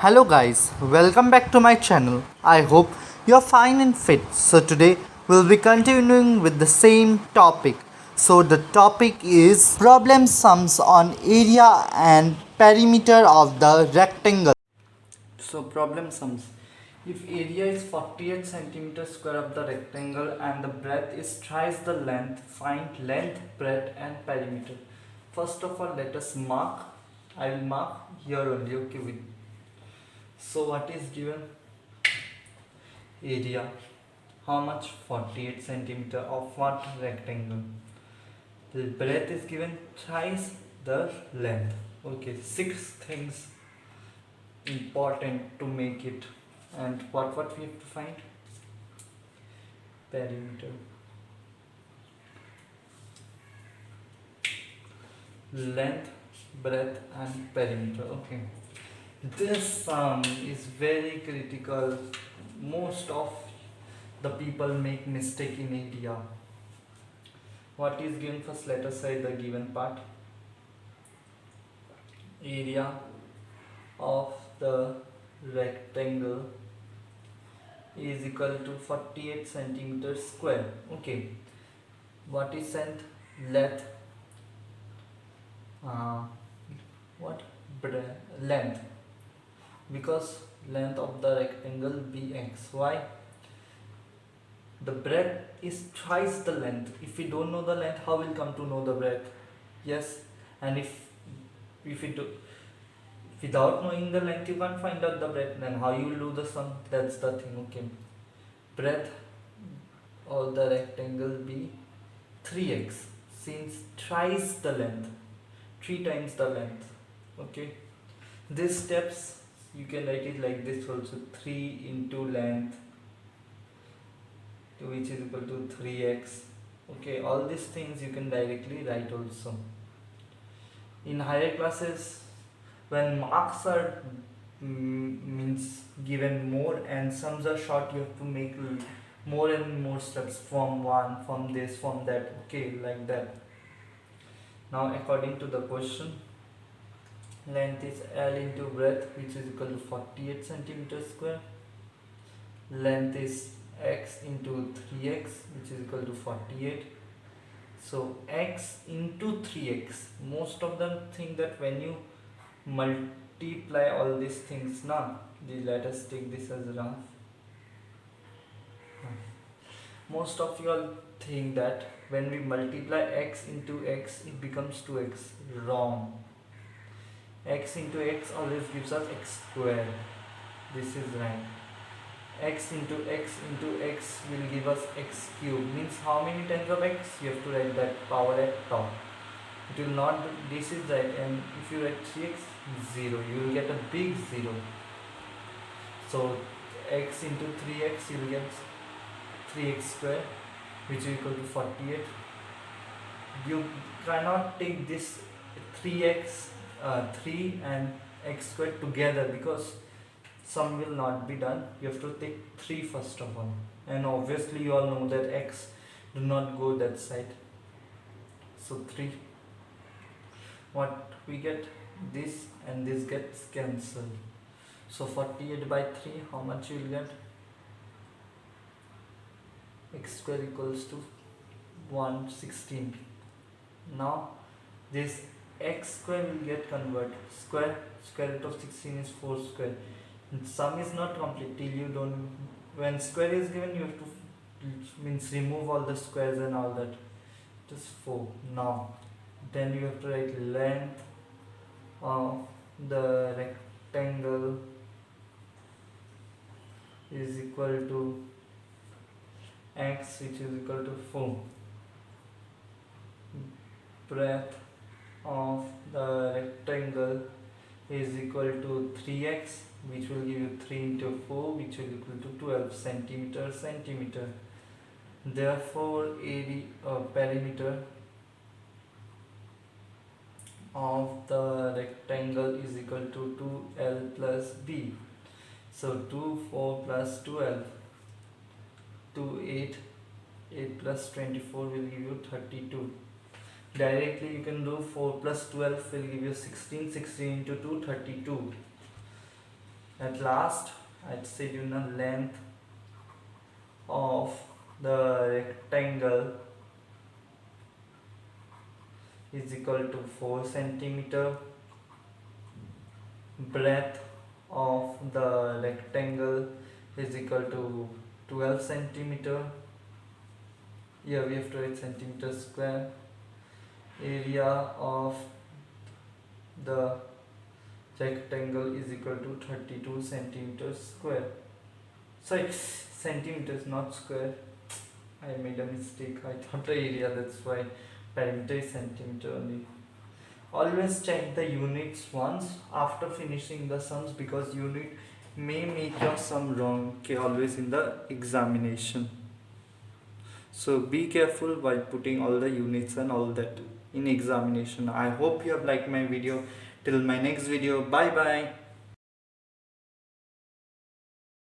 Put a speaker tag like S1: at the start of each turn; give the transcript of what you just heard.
S1: Hello guys, welcome back to my channel. I hope you're fine and fit. So today we'll be continuing with the same topic. So the topic is problem sums on area and perimeter of the rectangle. So problem sums. If area is 48 centimeters square of the rectangle and the breadth is thrice the length, find length, breadth and perimeter. First of all, let us mark. I will mark here only. Okay, so what is given? Area. How much? 48 centimeter of what rectangle? The breadth is given thrice the length. Okay, six things important to make it. And what we have to find? Perimeter. Length, breadth and perimeter. Okay. This sum is very critical. Most of the people make mistake in area. What is given first? Let us say the given part. Area of the rectangle is equal to 48 centimeters square. Okay. What is length? Length. What? Length. Because length of the rectangle bx. Why? The breadth is twice the length. If we don't know the length, how will come to know the breadth? Yes. And if we do without knowing the length, you can't find out the breadth, then how you will do the sum? That's the thing. Okay. Breadth of the rectangle be 3x, since thrice the length, 3 times the length. Okay. These steps you can write it like this also: 3 into length, which is equal to 3x. Okay, all these things you can directly write also. In higher classes, when marks are means given more and sums are short, you have to make more and more steps, from one, from this, from that. Okay, like that. Now according to the question, length is L into breadth, which is equal to 48 centimeters square. Length is x into 3x, which is equal to 48. So x into 3x. Most of them think that when you multiply all these things, now let us take this as rough. Most of you all think that when we multiply x into x, it becomes 2x. Wrong. X into x always gives us x square. This is right. X into x into x will give us x cube. Means how many times of x? You have to write that power at top. It will not, this is right, and if you write 3x, 0, you will get a big 0. So x into 3x, you will get 3x square, which is equal to 48. You cannot take this 3x 3 and x square together, because sum will not be done. You have to take 3 first of all, and obviously you all know that x do not go that side. So 3. What we get? This and this gets cancelled. So 48 by 3, how much you will get? X square equals to 116. Now this x square will get converted. Square root of 16 is 4 square. And sum is not complete till you don't, when square is given, you have to means remove all the squares and all that. Just 4. Now then you have to write length of the rectangle is equal to x, which is equal to 4. Breadth of the rectangle is equal to 3x, which will give you 3 into 4, which will equal to 12 centimeter. Therefore area perimeter of the rectangle is equal to 2l plus b. So 2, 4 plus 12, 2, 8, 8 plus 24 will give you 32. Directly you can do 4 plus 12 will give you 16, 16 into 2, 32. At last, I'd say you know length of the rectangle is equal to 4 centimeter. Breadth of the rectangle is equal to 12 centimeter. Here we have 12 centimeter square. Area of the rectangle is equal to 32 centimeters square. Sorry, centimeters, not square. I made a mistake. I thought the area, that's why perimeter is centimeter only. Always check the units once after finishing the sums, because unit may make your sum wrong. Okay, always in the examination. So be careful while putting all the units and all that in examination. I hope you have liked my video. Till my next video, bye bye.